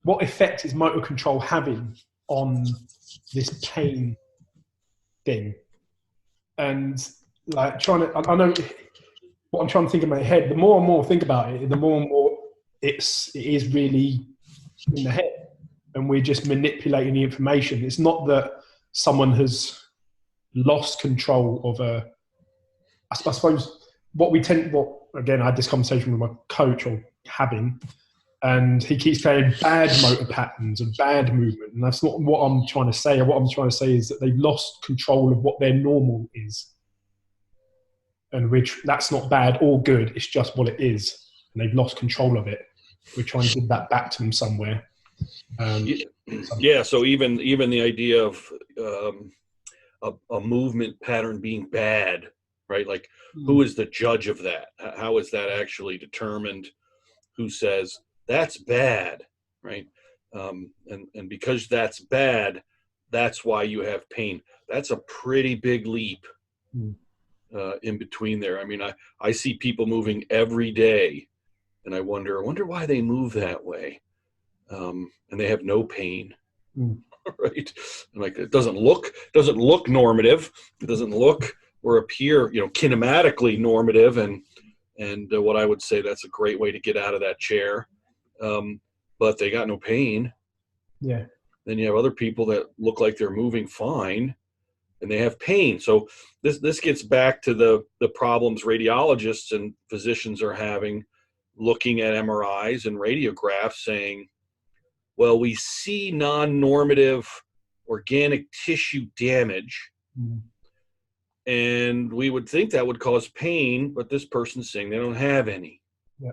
what effect is motor control having on this pain thing? And like I know what I'm trying to think in my head. The more and more I think about it, the more and more it is really in the head, and we're just manipulating the information. It's not that someone has lost control of I suppose again, I had this conversation with my coach, or having, and he keeps saying bad motor patterns and bad movement. And that's not what I'm trying to say. What I'm trying to say is that they've lost control of what their normal is. And that's not bad or good. It's just what it is. And they've lost control of it. We're trying to give that back to them somewhere. Yeah. So even the idea of a movement pattern being bad, right? Like, who is the judge of that? How is that actually determined? Who says that's bad, right? And because that's bad, that's why you have pain. That's a pretty big leap in between there. I mean, I see people moving every day, and I wonder why they move that way, and they have no pain, right? And like, it doesn't look normative. It doesn't look or appear, kinematically normative, and what I would say, that's a great way to get out of that chair. But they got no pain. Yeah. Then you have other people that look like they're moving fine, and they have pain. So this gets back to the problems radiologists and physicians are having, looking at MRIs and radiographs, saying, well, we see non-normative organic tissue damage, and we would think that would cause pain, but this person's saying they don't have any. Yeah.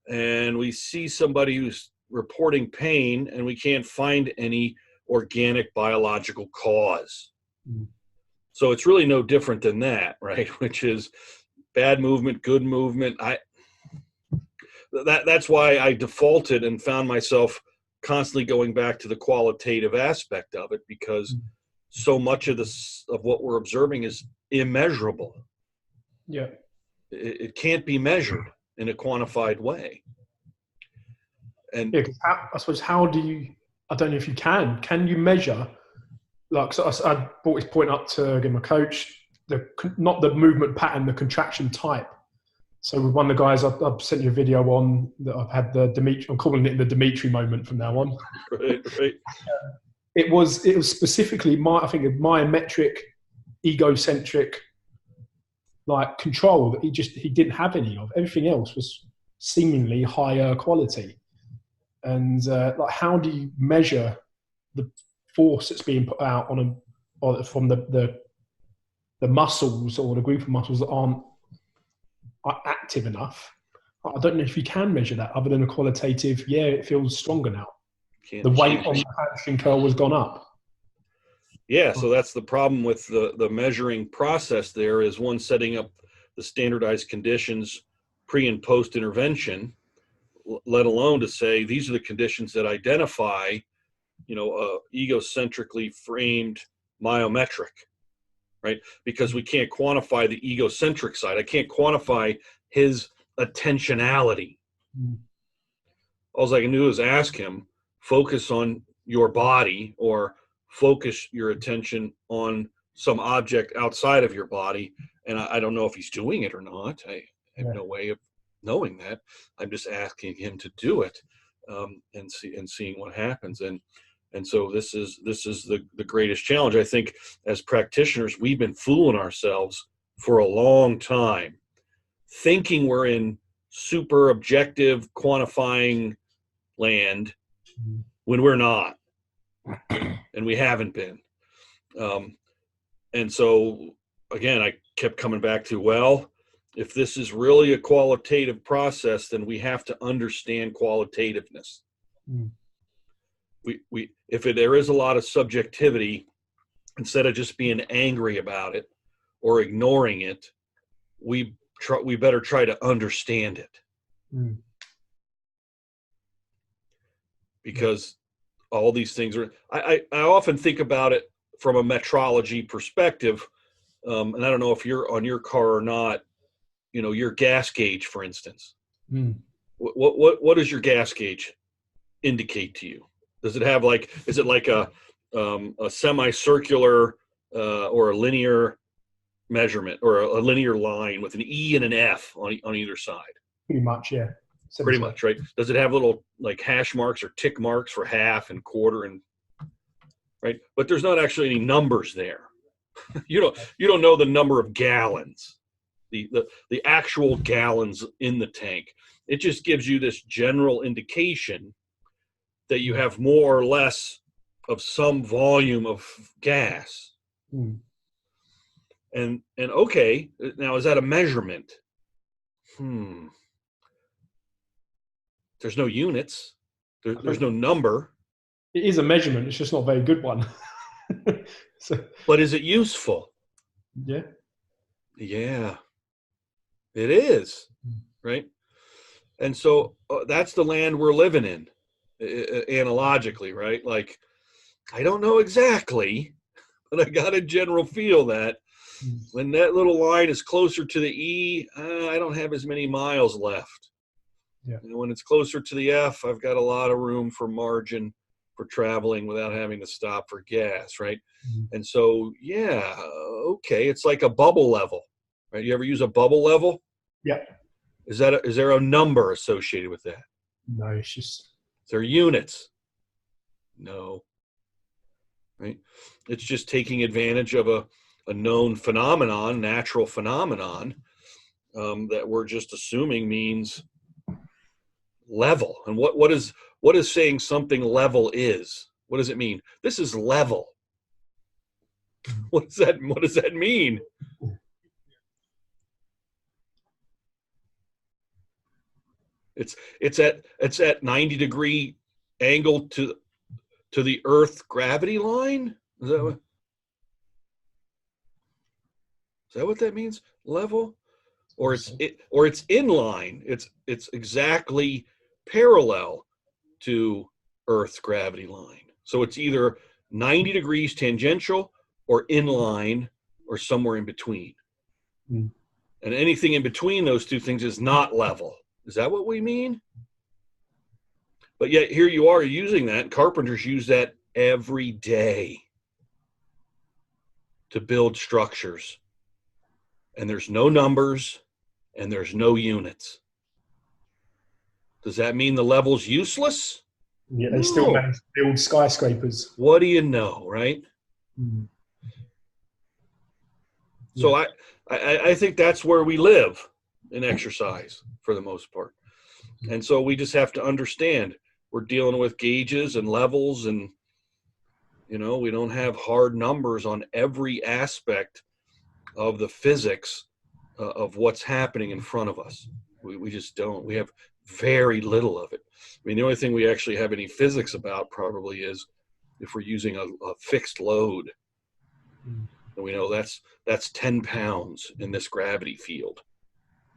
And we see somebody who's reporting pain, and we can't find any organic biological cause. So it's really no different than that, right? Which is bad movement, good movement. That's why I defaulted and found myself constantly going back to the qualitative aspect of it, because so much of what we're observing is immeasurable. Yeah. It can't be measured in a quantified way. And I suppose, how do you, I don't know if you can you measure, like, so I brought this point up to my coach, not the movement pattern, the contraction type. So with one of the guys, I've sent you a video on that I've had I'm calling it the Dimitri moment from now on. Right. It was specifically I think a myometric, egocentric, like, control that he didn't have any of. Everything else was seemingly higher quality. And like, how do you measure the force that's being put out from the muscles, or the group of muscles that aren't active enough? I don't know if you can measure that other than a qualitative, it feels stronger now. The weight on the hamstring curl has gone up. Yeah, so that's the problem with the measuring process. There is one setting up the standardized conditions pre and post intervention, let alone to say these are the conditions that identify, egocentrically framed myometric, right? Because we can't quantify the egocentric side. I can't quantify his attentionality. All I can do is ask him, focus on your body, or focus your attention on some object outside of your body. And I don't know if he's doing it or not. I have no way of knowing that. I'm just asking him to do it, and seeing what happens. And so this is the greatest challenge. I think as practitioners, we've been fooling ourselves for a long time, thinking we're in super objective quantifying land when we're not, and we haven't been. And so again, I kept coming back to, well, if this is really a qualitative process, then we have to understand qualitativeness. There is a lot of subjectivity, instead of just being angry about it or ignoring it, we better try to understand it. Because all these things are, I often think about it from a metrology perspective. And I don't know if you're on your car or not, your gas gauge, for instance. what does your gas gauge indicate to you? Does it have like, is it like a semicircular or a linear measurement, or a linear line with an E and an F on either side? Pretty much, yeah. Pretty much, right? Does it have little like hash marks or tick marks for half and quarter and right? But there's not actually any numbers there. You don't know the number of gallons, the actual gallons in the tank. It just gives you this general indication that you have more or less of some volume of gas. Mm. And okay, now is that a measurement? There's no units. There's no number. It is a measurement. It's just not a very good one. But is it useful? Yeah. Yeah, it is, right? And so that's the land we're living in, analogically, right? Like, I don't know exactly, but I got a general feel that when that little line is closer to the E, I don't have as many miles left. Yeah. And when it's closer to the F, I've got a lot of room for margin for traveling without having to stop for gas, right? And so, yeah, okay, it's like a bubble level, right? You ever use a bubble level? Yeah. Is there a number associated with that? No, it's just. Is there units? No. Right? It's just taking advantage of a known phenomenon, natural phenomenon, that we're just assuming means level. And what is saying something level is? What does it mean? This is level. What does that mean? It's at 90-degree angle to the Earth gravity line. Is that what that means? Level, or it's in line. It's exactly parallel to Earth's gravity line. So it's either 90 degrees tangential or in line or somewhere in between. And anything in between those two things is not level. Is that what we mean? But yet here you are using that. Carpenters use that every day to build structures. And there's no numbers and there's no units. Does that mean the level's useless? Yeah, they still manage to build skyscrapers. What do you know, right? So I think that's where we live in exercise for the most part. And so we just have to understand we're dealing with gauges and levels, and we don't have hard numbers on every aspect of the physics of what's happening in front of us. We just don't. We have very little of it. I mean, the only thing we actually have any physics about probably is if we're using a fixed load. And we know that's 10 pounds in this gravity field.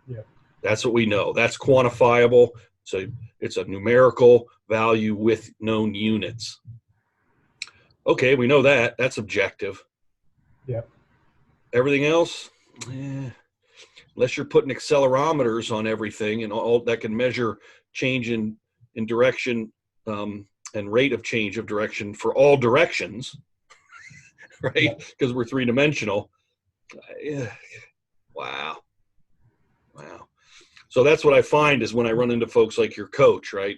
Yeah. That's what we know. That's quantifiable. So it's a numerical value with known units. Okay, we know that. That's objective. Yeah. Everything else, unless you're putting accelerometers on everything and all that can measure change in direction and rate of change of direction for all directions, right? Because we're three-dimensional. Wow. So that's what I find is when I run into folks like your coach, right?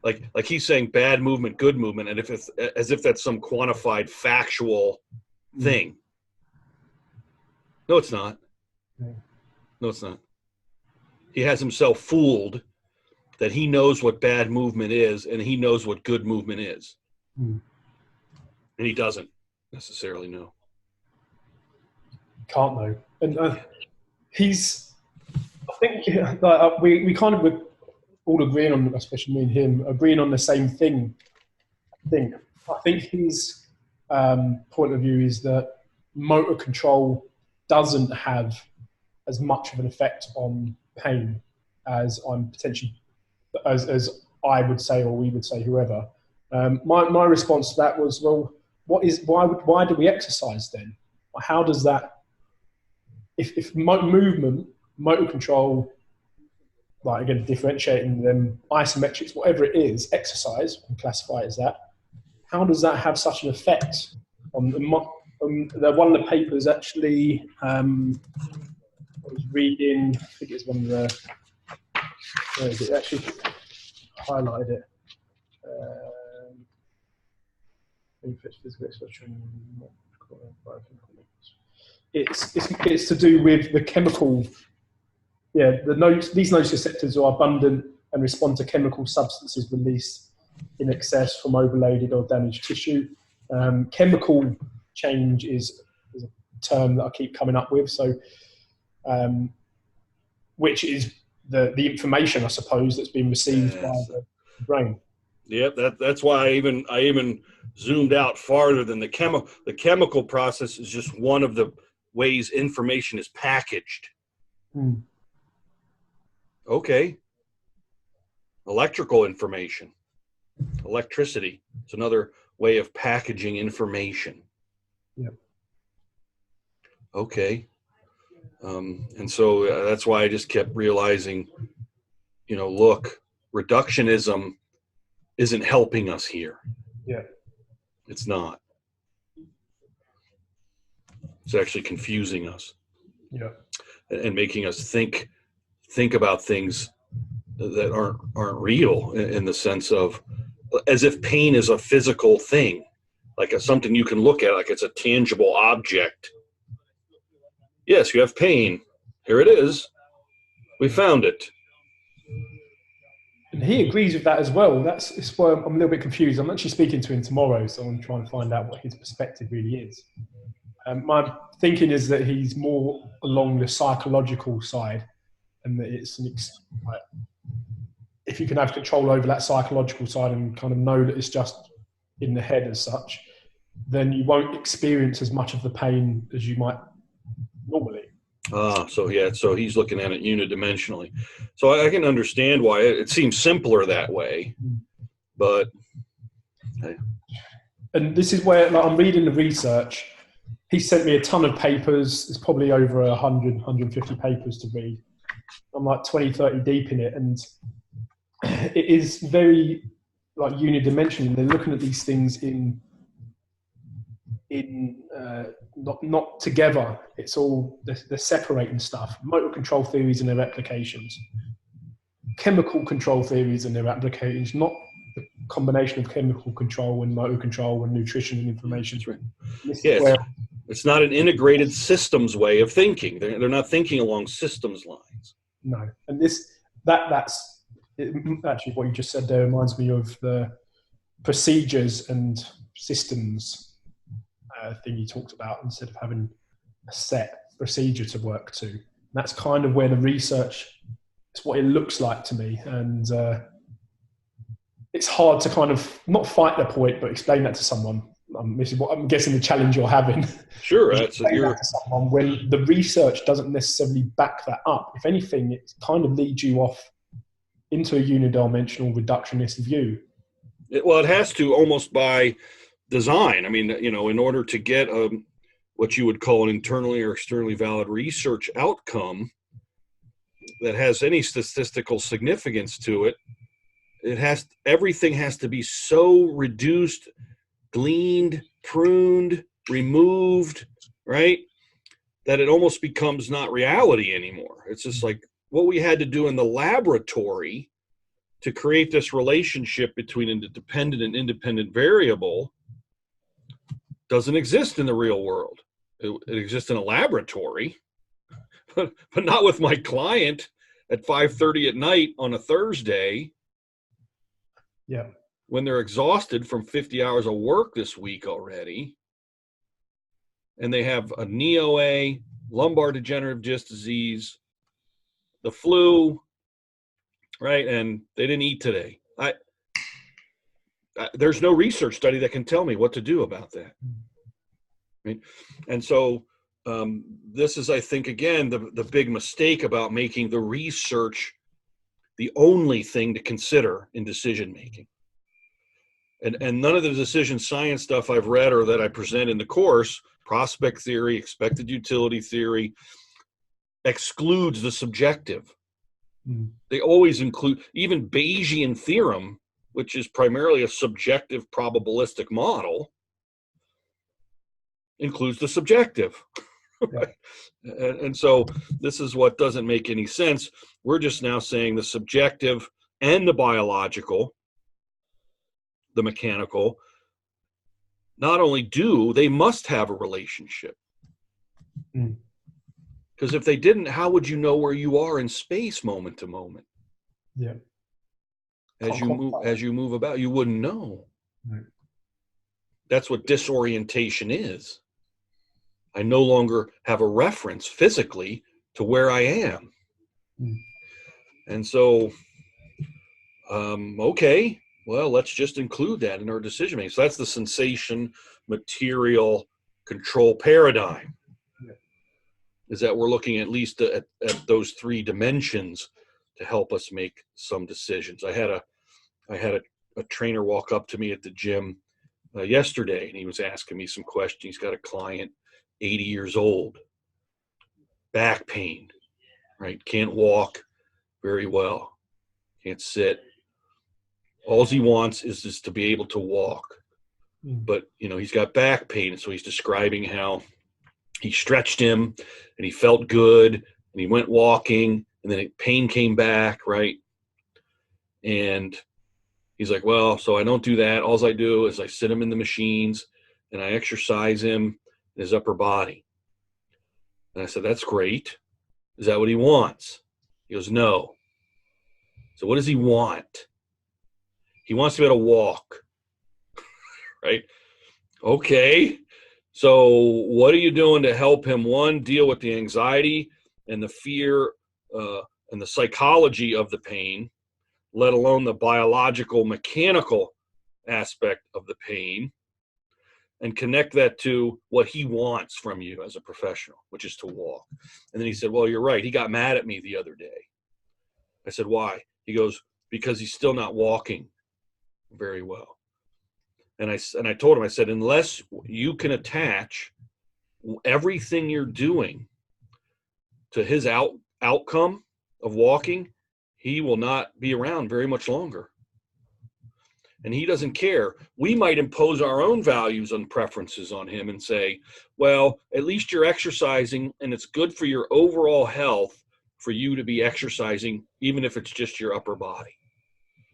Like he's saying bad movement, good movement, and as if that's some quantified factual thing. No, it's not. No, it's not. He has himself fooled that he knows what bad movement is and he knows what good movement is. And he doesn't necessarily know. Can't know. And I think we kind of were all agreeing on, especially me and him, agreeing on the same thing. I think his point of view is that motor control doesn't have as much of an effect on pain as as I would say, or we would say, whoever. My response to that was, well, why do we exercise then? How does that, if motor control like again, differentiating them, isometrics, whatever it is, exercise, and classify it as that. How does that have such an effect on the one of the papers actually, I was reading, I think it's one of the, where is it? Actually highlighted it. It's to do with the chemical, these nociceptors are abundant and respond to chemical substances released in excess from overloaded or damaged tissue. Chemical change is a term that I keep coming up with. So, which is the information, I suppose, that's been received by the brain. Yep, that's why I even zoomed out farther than the chemical. The chemical process is just one of the ways information is packaged. Okay. Electrical information, electricity. It's another way of packaging information. Yep. Okay. And so that's why I just kept realizing, look, reductionism isn't helping us here. Yeah. It's not. It's actually confusing us. Yeah. And making us think about things that aren't real, in the sense of, as if pain is a physical thing, like something you can look at, like it's a tangible object. Yes, you have pain. Here it is. We found it. And he agrees with that as well. It's why I'm a little bit confused. I'm actually speaking to him tomorrow, so I'm trying to find out what his perspective really is. My thinking is that he's more along the psychological side, and that it's if you can have control over that psychological side and kind of know that it's just in the head as such, then you won't experience as much of the pain as you might normally. So he's looking at it unidimensionally. So I can understand why it seems simpler that way, but. And this is where, like, I'm reading the research. He sent me a ton of papers. There's probably over 100, 150 papers to read. I'm like 20, 30 deep in it. And it is very like unidimensional. They're looking at these things not together. It's all, they're separating stuff. Motor control theories and their applications. Chemical control theories and their applications, not the combination of chemical control and motor control and nutrition and information. That's right. It's not an integrated systems way of thinking. They're not thinking along systems lines. No. And that's actually what you just said there reminds me of the procedures and systems thing you talked about, instead of having a set procedure to work to. And that's kind of where the research, it's what it looks like to me. And it's hard to kind of not fight the point, but explain that to someone. This is what I'm guessing the challenge you're having. Sure. Explain that to someone when the research doesn't necessarily back that up. If anything, it kind of leads you off into a unidimensional reductionist view. It has to, almost by design. I mean, in order to get what you would call an internally or externally valid research outcome that has any statistical significance to it, everything has to be so reduced, gleaned, pruned, removed, right, that it almost becomes not reality anymore. It's just like what we had to do in the laboratory to create this relationship between a dependent and independent variable doesn't exist in the real world. It exists in a laboratory, but not with my client at 5:30 at night on a Thursday. Yeah. When they're exhausted from 50 hours of work this week already, and they have a NEOA, lumbar degenerative disc disease, the flu, right? And they didn't eat today. There's no research study that can tell me what to do about that. Right? And so this is, I think, again, the big mistake about making the research the only thing to consider in decision making. And none of the decision science stuff I've read or that I present in the course, prospect theory, expected utility theory, excludes the subjective. They always include, even Bayesian theorem, which is primarily a subjective probabilistic model, includes the subjective. Right? And so this is what doesn't make any sense. We're just now saying the subjective and the biological, the mechanical, not only they must have a relationship. Because if they didn't, how would you know where you are in space moment to moment? Yeah. As you move about, you wouldn't know. Right. That's what disorientation is. I no longer have a reference physically to where I am. And so, okay, well, let's just include that in our decision making. So that's the sensation material control paradigm. Yeah. Is that we're looking at least at those three dimensions to help us make some decisions. I had a trainer walk up to me at the gym yesterday, and he was asking me some questions. He's got a client, 80 years old, back pain, right? Can't walk very well, can't sit. All he wants is just to be able to walk. But, he's got back pain. And so he's describing how he stretched him and he felt good and he went walking and then pain came back, right? And he's like, well, so I don't do that. All I do is I sit him in the machines and I exercise him in his upper body. And I said, that's great. Is that what he wants? He goes, no. So what does he want? He wants to be able to walk, right? Okay. So what are you doing to help him, one, deal with the anxiety and the fear and the psychology of the pain, let alone the biological, mechanical aspect of the pain, and connect that to what he wants from you as a professional, which is to walk. And then he said, well, you're right. He got mad at me the other day. I said, why? He goes, because he's still not walking very well. And I told him, I said, unless you can attach everything you're doing to his outcome of walking, he will not be around very much longer. And he doesn't care. We might impose our own values and preferences on him and say, well, at least you're exercising and it's good for your overall health for you to be exercising, even if it's just your upper body.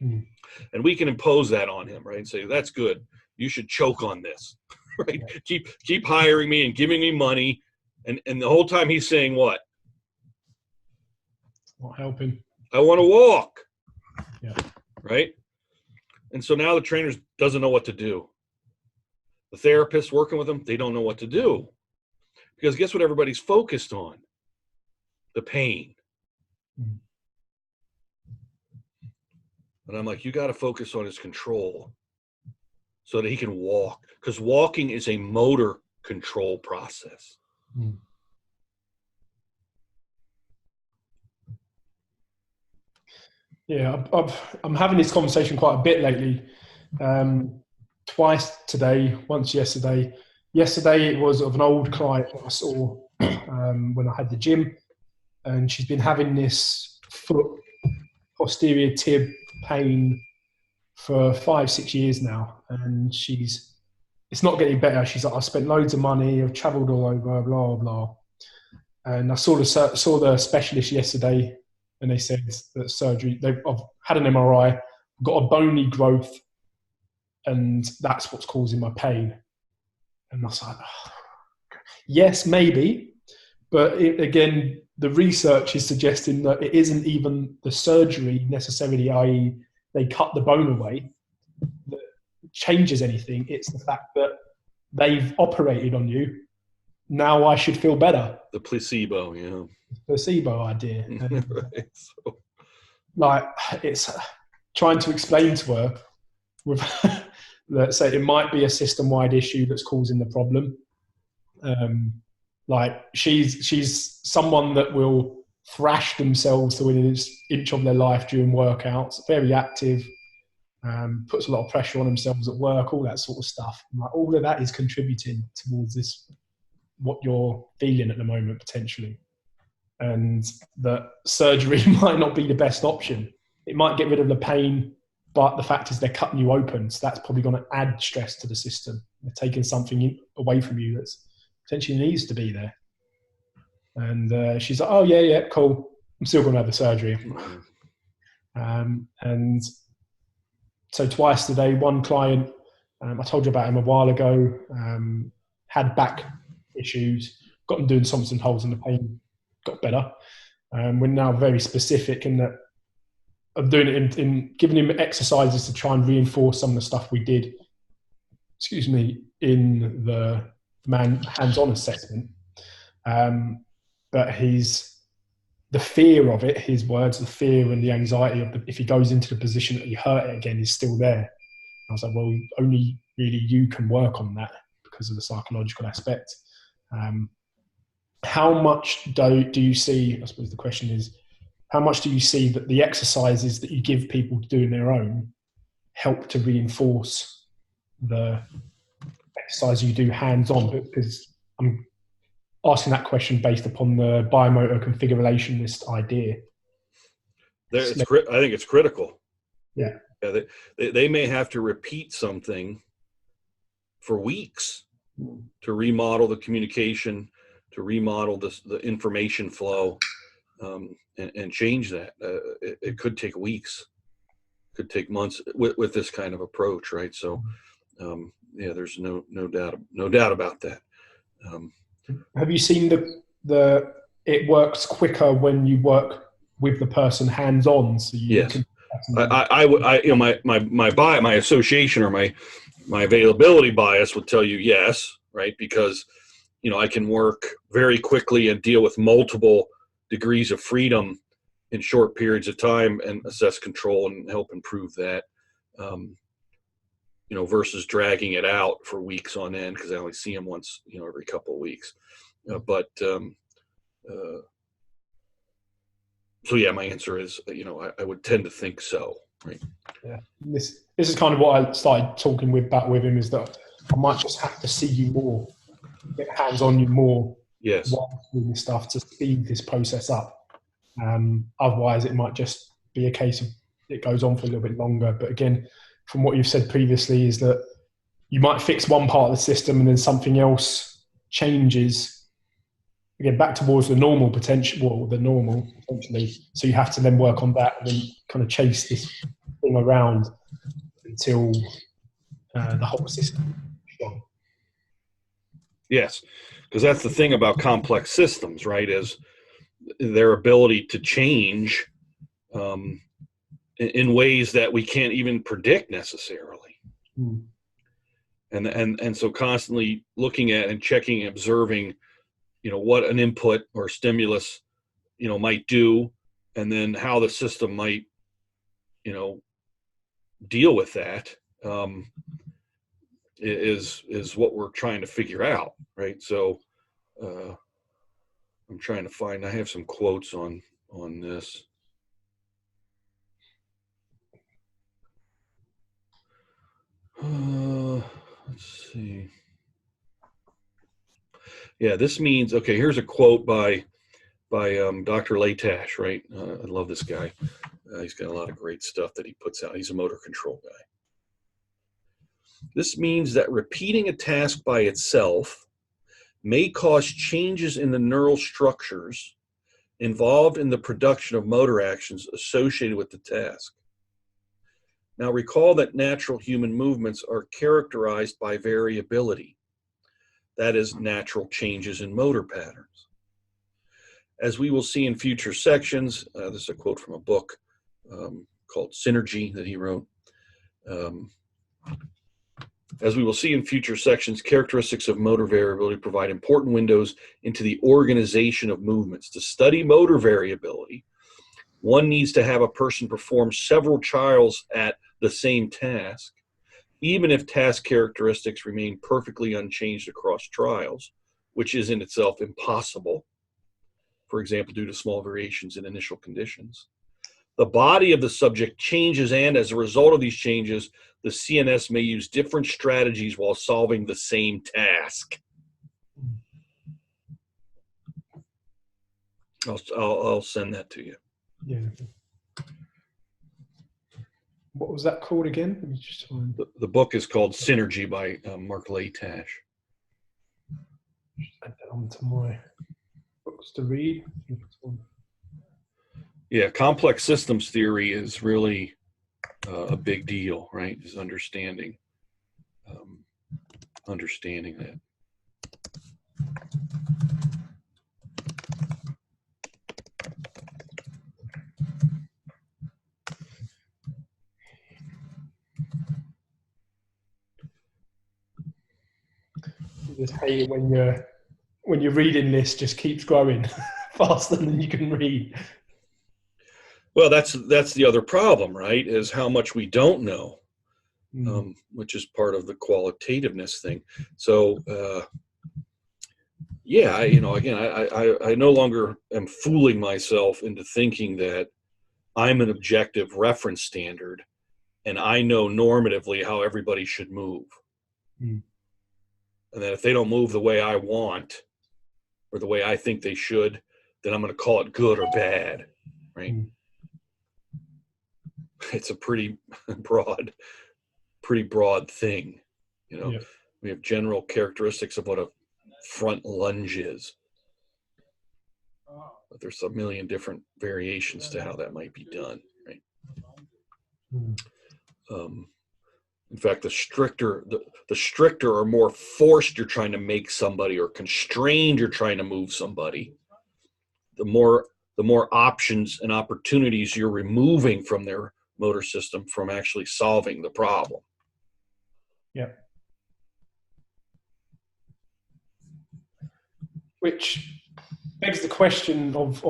And we can impose that on him, right? And say, that's good. You should choke on this, right? Yeah. Keep hiring me and giving me money. And the whole time he's saying what? Not helping. I want to walk. Yeah. Right? And so now the trainer doesn't know what to do. The therapist working with them, they don't know what to do. Because guess what everybody's focused on? The pain. And I'm like, you got to focus on his control so that he can walk. Because walking is a motor control process. Yeah, I'm having this conversation quite a bit lately. Twice today, once yesterday. Yesterday it was of an old client that I saw when I had the gym, and she's been having this foot posterior tib pain for 5-6 years now, and it's not getting better. She's like, I spent loads of money, I've travelled all over, blah blah. And I saw the specialist yesterday, and they said that surgery. I've had an MRI, got a bony growth, and that's what's causing my pain. And I was like, oh, yes, maybe, but again, the research is suggesting that it isn't even the surgery necessarily, i.e., they cut the bone away, that changes anything. It's the fact that they've operated on you. Now I should feel better. The placebo, yeah. Placebo idea. Right. So. Like, it's trying to explain to her with let's say it might be a system-wide issue that's causing the problem. Like she's someone that will thrash themselves to within an inch of their life during workouts, very active, puts a lot of pressure on themselves at work, all that sort of stuff. And like, all of that is contributing towards this, what you're feeling at the moment, potentially. and that surgery might not be the best option. It might get rid of the pain, but the fact is they're cutting you open, so that's probably going to add stress to the system. They're taking something away from you that's potentially needs to be there. And she's like, oh, yeah, cool. I'm still going to have the surgery. And so twice today, one client, I told you about him a while ago, had back issues, got him doing Thompson holds and the pain got better. We're now very specific in that I'm doing it in giving him exercises to try and reinforce some of the stuff we did, in the hands-on assessment. But the fear of it, his words, the fear and the anxiety of if he goes into the position that he hurt it again is still there. I was like, well, only really you can work on that because of the psychological aspect. How much do you see, I suppose the question is, how much do you see that the exercises that you give people to do on their own help to reinforce the exercise you do hands-on? Because I'm asking that question based upon the biomotor configurationist idea. I think it's critical. Yeah. They may have to repeat something for weeks to remodel the communication, to remodel the information flow, and change that. It could take weeks, could take months with this kind of approach, right? So, there's no doubt about that. Have you seen it works quicker when you work with the person hands-on? So yes. My association or my availability bias would tell you yes, right? Because, I can work very quickly and deal with multiple degrees of freedom in short periods of time and assess control and help improve that, versus dragging it out for weeks on end because I only see him once, every couple of weeks. So yeah, my answer is, I would tend to think so, right? Yeah. This is kind of what I started talking about with him, is that I might just have to see you more, get hands on you more. Yes. While doing this stuff to speed this process up. Otherwise, it might just be a case of it goes on for a little bit longer. But again, from what you've said previously, is that you might fix one part of the system and then something else changes. Again, back towards the normal potentially. So you have to then work on that and then kind of chase this thing around until the whole system is strong. Yes, because that's the thing about complex systems, right? Is their ability to change in ways that we can't even predict necessarily. And so constantly looking at and checking and observing, what an input or stimulus, might do, and then how the system might, deal with that, is what we're trying to figure out, right? So I'm trying to find, I have some quotes on this. Let's see. Yeah, this means, okay, here's a quote by Dr. Latash, right? I love this guy. He's got a lot of great stuff that he puts out. He's a motor control guy. This means that repeating a task by itself may cause changes in the neural structures involved in the production of motor actions associated with the task. Now, recall that natural human movements are characterized by variability. That is, natural changes in motor patterns. As we will see in future sections, this is a quote from a book called Synergy that he wrote. As we will see in future sections, characteristics of motor variability provide important windows into the organization of movements. To study motor variability, one needs to have a person perform several trials at the same task, even if task characteristics remain perfectly unchanged across trials, which is in itself impossible, for example, due to small variations in initial conditions. The body of the subject changes, and as a result of these changes, the CNS may use different strategies while solving the same task. I'll send that to you. Yeah. What was that called again? Let me just find... The book is called Synergy by Mark Latash. Add that onto my books to read. Yeah, complex systems theory is really a big deal, right? Is understanding that. You just hate it when you're reading this just keeps growing faster than you can read. Well, that's the other problem, right? Is how much we don't know, which is part of the qualitativeness thing. So, yeah, again, I no longer am fooling myself into thinking that I'm an objective reference standard and I know normatively how everybody should move. And that if they don't move the way I want or the way I think they should, then I'm going to call it good or bad, right? It's a pretty broad thing. Yeah. We have general characteristics of what a front lunge is. But there's a million different variations to how that might be done, right? In fact, the stricter or more forced you're trying to make somebody or constrained you're trying to move somebody, the more options and opportunities you're removing from their motor system from actually solving the problem. Yeah. Which begs the question of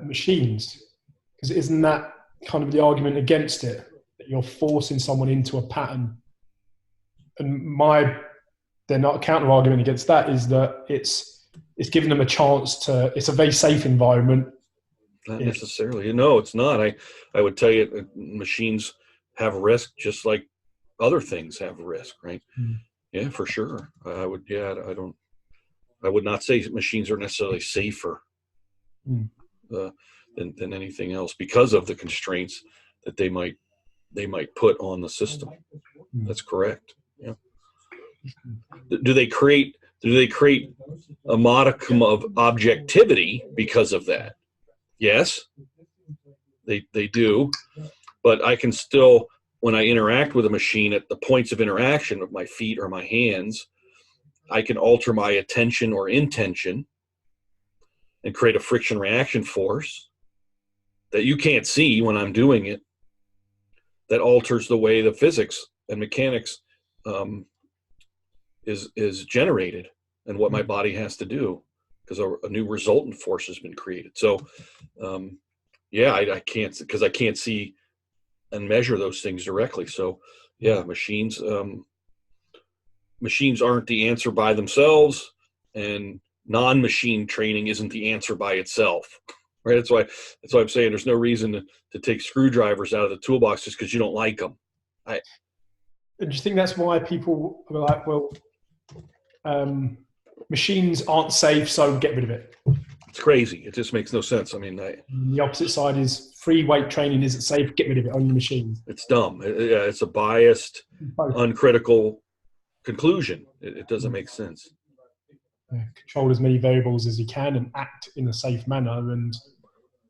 machines, because isn't that kind of the argument against it, that you're forcing someone into a pattern? And they're not a counter argument against that is that it's giving them a chance to. It's a very safe environment. Not necessarily. No, it's not. I would tell you, machines have risk just like other things have risk, right? Yeah, for sure. I would. Yeah, I would not say machines are necessarily safer than anything else because of the constraints that they might put on the system. That's correct. Yeah. Do they create a modicum of objectivity because of that? Yes, they do. But I can still, when I interact with a machine at the points of interaction of my feet or my hands, I can alter my attention or intention and create a friction reaction force that you can't see when I'm doing it, that alters the way the physics and mechanics is generated and what my body has to do, because a new resultant force has been created. So yeah, I can't, because I can't see and measure those things directly. So yeah, machines aren't the answer by themselves, and non-machine training isn't the answer by itself, right? That's why I'm saying there's no reason to take screwdrivers out of the toolbox just because you don't like them. And do you think that's why people are like, well, machines aren't safe, so get rid of it? It's crazy. It just makes no sense. I mean, the opposite side is free weight training isn't safe, get rid of it, only machines. It's dumb. It's a biased, uncritical conclusion. It doesn't make sense. Control as many variables as you can and act in a safe manner, and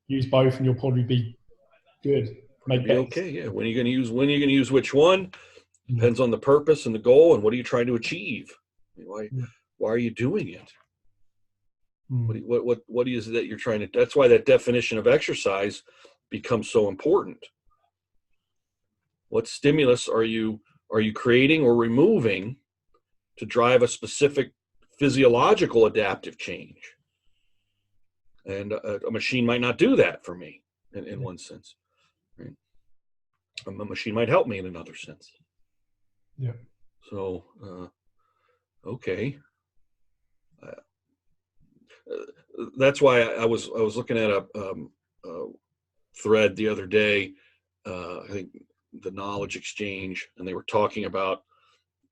use both, and you'll probably be good. Be okay. Yeah. When are you going to use which one? Depends on the purpose and the goal, and what are you trying to achieve? I mean, why are you doing it? What is it that you're trying to? That's why that definition of exercise becomes so important. What stimulus are you creating or removing to drive a specific physiological adaptive change? And a machine might not do that for me in one sense. Right? A machine might help me in another sense. Yeah. So, okay. That's why I was looking at a thread the other day. I think the Knowledge Exchange, and they were talking about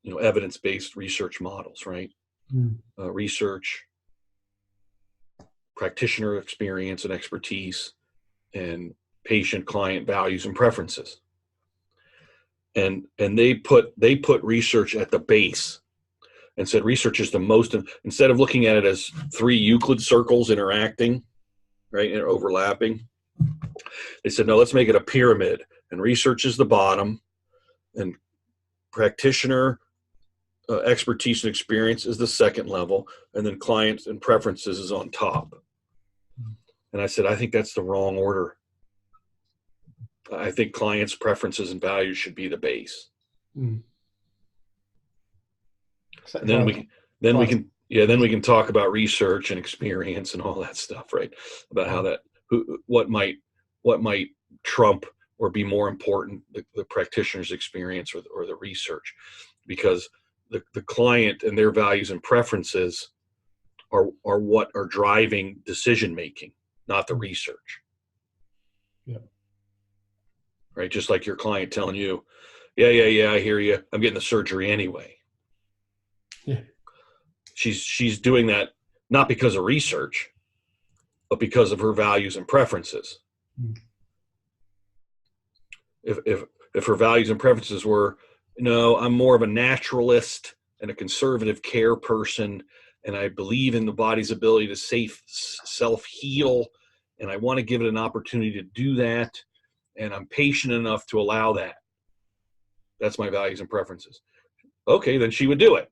evidence-based research models, right? Research, practitioner experience and expertise, and patient client values and preferences. And they put research at the base and said research is the most, instead of looking at it as 3 Euclid circles interacting, right, and overlapping, they said, no, let's make it a pyramid, and research is the bottom, and practitioner expertise and experience is the second level, and then clients and preferences is on top. And I said, I think that's the wrong order. I think clients' preferences and values should be the base. And then we can talk about research and experience and all that stuff, right? About how that, what might trump or be more important, the practitioner's experience or the research, because the client and their values and preferences are what are driving decision making, not the research. Yeah. Right. Just like your client telling you, yeah, I hear you, I'm getting the surgery anyway. Yeah. She's doing that not because of research, but because of her values and preferences. If her values and preferences were, no, I'm more of a naturalist and a conservative care person, and I believe in the body's ability to self-heal, and I want to give it an opportunity to do that, and I'm patient enough to allow that. That's my values and preferences. Okay, then she would do it.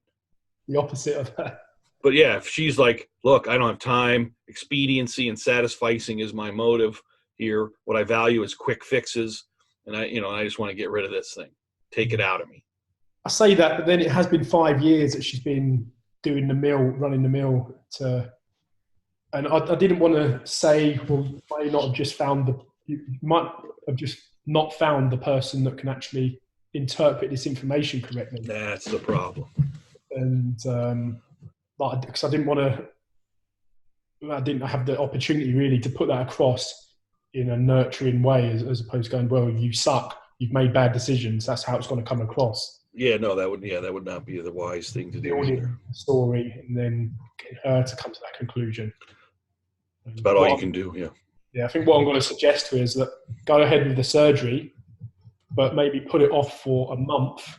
The opposite of that. But yeah, if she's like, look, I don't have time, expediency and satisficing is my motive here. What I value is quick fixes, and I just want to get rid of this thing. Take it out of me. I say that, but then it has been 5 years that she's been doing the mill, running the mill and I didn't want to say, well, you might not have just found you might have just not found the person that can actually interpret this information correctly. That's the problem. And because I didn't have the opportunity really to put that across in a nurturing way, as opposed to going, well, you suck, you've made bad decisions, that's how it's going to come across. Yeah, no, that would not be the wise thing to do. Building the story and then getting her to come to that conclusion. It's about all you can do. Yeah. Yeah, I think what I'm going to suggest to her is that go ahead with the surgery, but maybe put it off for a month,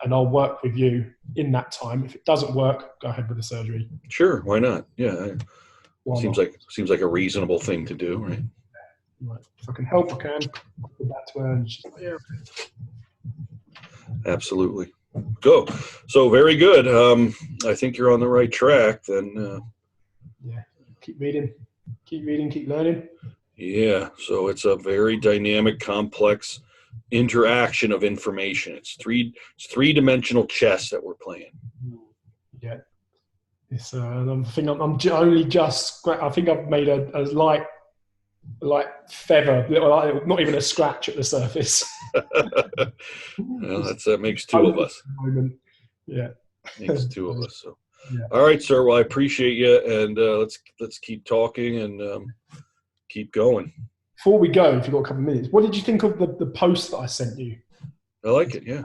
and I'll work with you in that time. If it doesn't work, go ahead with the surgery. Sure, why not? Yeah, seems like a reasonable thing to do, right? Right. If I can help, I can. I'll put that to her, and she's like, yeah. Absolutely. Go. So very good. I think you're on the right track. Then. Yeah. Keep reading, keep learning. Yeah. So it's a very dynamic, complex interaction of information. It's three-dimensional chess that we're playing. Yeah. It's. I think I think I've made a light feather, not even a scratch at the surface. Well, that makes 2 of us. Yeah. Makes 2 of us. So. Yeah. All right, sir. Well, I appreciate you, and let's keep talking and keep going. Before we go, if you've got a couple of minutes, what did you think of the post that I sent you? I like it. Yeah.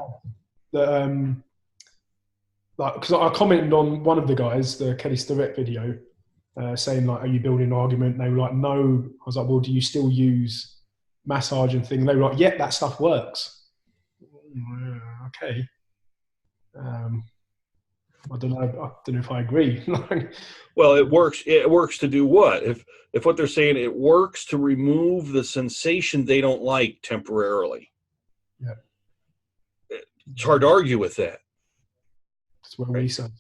Because I commented on one of the guys, the Kelly Starrett video, saying like, "Are you building an argument?" And they were like, "No." I was like, "Well, do you still use massage and thing?" And they were like, "Yeah, that stuff works." Okay. I don't know if I agree. Well, it works. It works to do what? If what they're saying, it works to remove the sensation they don't like temporarily. Yeah. It's hard to argue with that. That's what we said.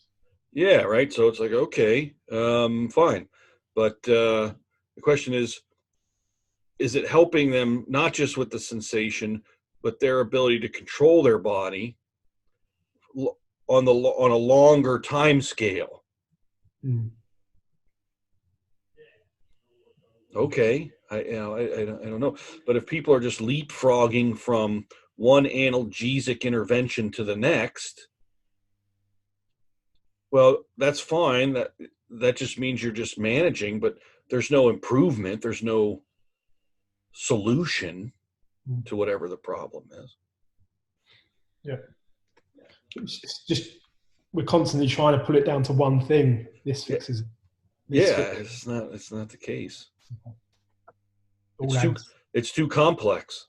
Yeah, right. So it's like, okay, fine. But the question is it helping them not just with the sensation, but their ability to control their body on a longer time scale? Okay, I don't know. But if people are just leapfrogging from one analgesic intervention to the next, well, that's fine. That just means you're just managing, but there's no improvement. There's no solution to whatever the problem is. Yeah. It's just we're constantly trying to put it down to one thing. This fixes it. It's not the case. It's too complex.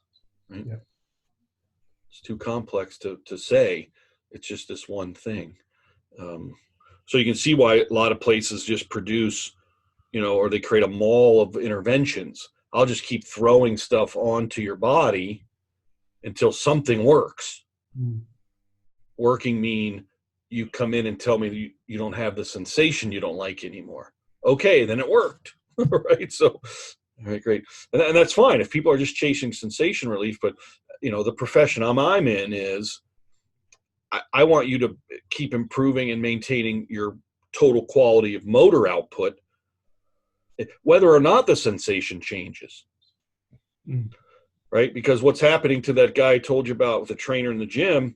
Right? Yeah. It's too complex to say. It's just this one thing. So you can see why a lot of places just produce, or they create a mall of interventions. I'll just keep throwing stuff onto your body until something works. Working mean you come in and tell me you don't have the sensation you don't like anymore. Okay, then it worked. Right? So, all right, great. And that's fine if people are just chasing sensation relief, but the profession I'm in is I want you to keep improving and maintaining your total quality of motor output, whether or not the sensation changes. Right? Because what's happening to that guy I told you about with the trainer in the gym,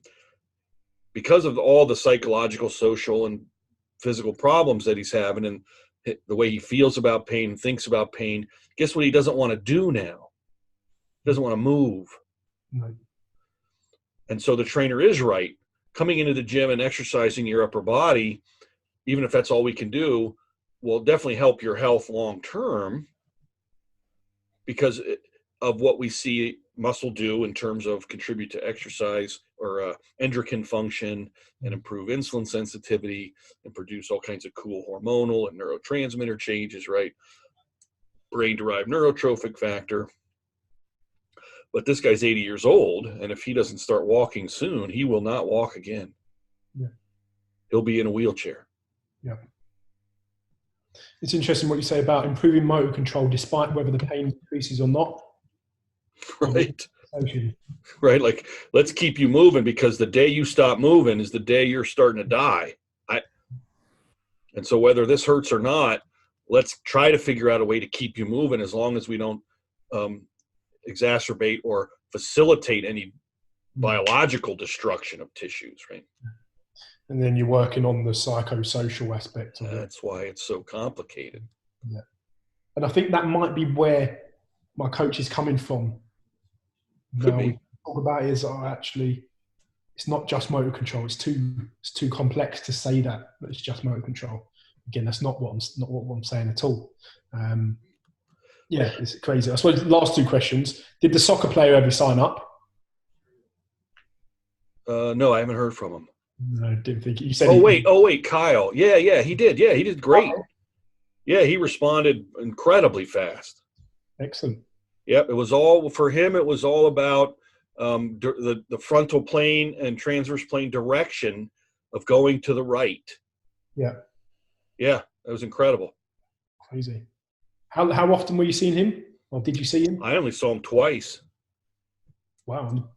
because of all the psychological, social, and physical problems that he's having and the way he feels about pain, thinks about pain, guess what he doesn't want to do now? He doesn't want to move. No. And so the trainer is right. Coming into the gym and exercising your upper body, even if that's all we can do, will definitely help your health long term because of what we see muscle do in terms of contribute to exercise or endocrine function and improve insulin sensitivity and produce all kinds of cool hormonal and neurotransmitter changes, right? Brain-derived neurotrophic factor. But this guy's 80 years old, and if he doesn't start walking soon, he will not walk again. Yeah. He'll be in a wheelchair. Yeah. It's interesting what you say about improving motor control despite whether the pain decreases or not. Right. Right. Like, let's keep you moving because the day you stop moving is the day you're starting to die. And so whether this hurts or not, let's try to figure out a way to keep you moving as long as we don't exacerbate or facilitate any biological destruction of tissues, right? And then you're working on the psychosocial aspect of it. That's why it's so complicated. Yeah. And I think that might be where my coach is coming from. Could be. We talk about it as actually it's not just motor control. It's too complex to say that it's just motor control. Again, that's not what I'm saying at all. Yeah, it's crazy. I suppose the last two questions. Did the soccer player ever sign up? No, I haven't heard from him. No, didn't think you said. Oh wait, Kyle. Yeah, he did. Yeah, he did great. Okay. Yeah, he responded incredibly fast. Excellent. Yep, it was all for him. It was all about the frontal plane and transverse plane direction of going to the right. Yeah. Yeah, that was incredible. Crazy. How often were you seeing him, or did you see him? I only saw him twice. Wow.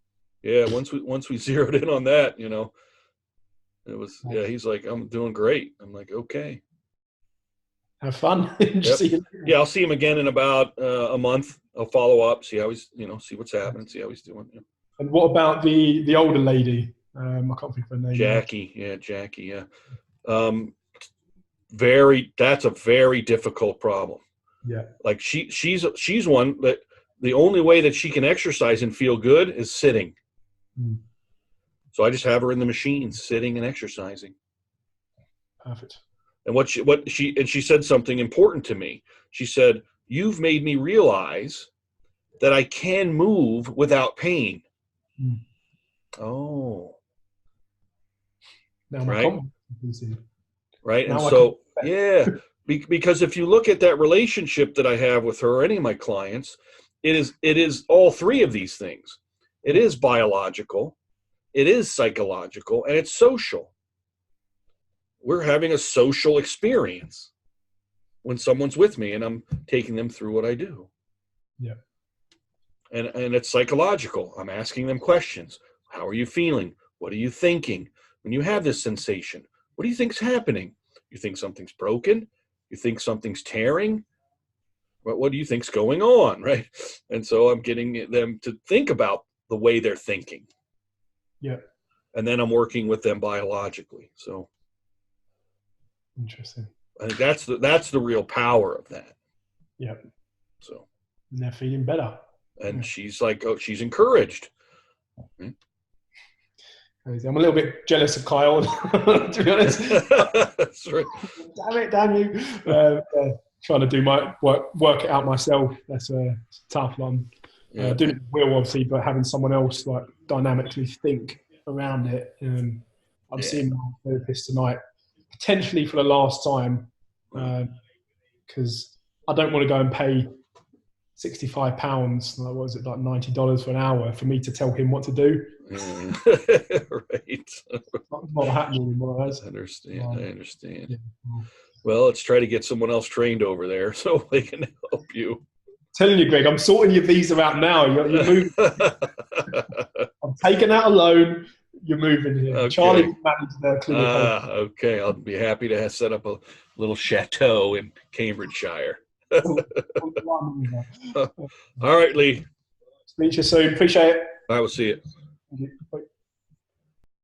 Yeah, once we zeroed in on that, it was he's like, I'm doing great. I'm like, okay. Have fun. Yep. Yeah, I'll see him again in about a month. I'll follow up, see how he's, see what's happening, see how he's doing. Yeah. And what about the older lady? I can't think of her name. Jackie. Yeah, Jackie. Yeah. That's a very difficult problem. Yeah. Like she's one that the only way that she can exercise and feel good is sitting. So I just have her in the machine, sitting and exercising. Perfect. And she said something important to me. She said, "You've made me realize that I can move without pain." Oh. Now my confidence is in. Right. And so, because if you look at that relationship that I have with her or any of my clients, it is all three of these things. It is biological, it is psychological, and it's social. We're having a social experience when someone's with me and I'm taking them through what I do. Yeah. And it's psychological. I'm asking them questions. How are you feeling? What are you thinking? When you have this sensation, what do you think's happening? You think something's broken? You think something's tearing? What do you think's going on, right? And so I'm getting them to think about the way they're thinking. Yeah. And then I'm working with them biologically. So interesting. I think that's the real power of that. Yeah. So and they're feeling better. And she's like, she's encouraged. I'm a little bit jealous of Kyle, to be honest. That's right. Damn you. Trying to do my work it out myself. That's a tough one. Yeah. Doing it will, obviously, but having someone else like dynamically think around it. I'm seeing my therapist tonight, potentially for the last time, because I don't want to go and pay £65, what was it, like $90 for an hour for me to tell him what to do. Right. Not happening anymore. I understand. Yeah. Well, let's try to get someone else trained over there so they can help you. Telling you, Greg, I'm sorting your visa out now. You're moving. I'm taking out a loan. You're moving here. Okay. Charlie can manage the clinic. Okay, I'll be happy to set up a little chateau in Cambridgeshire. All right, Lee. Speak to you soon. Appreciate it. I will see you. Thank you. Bye.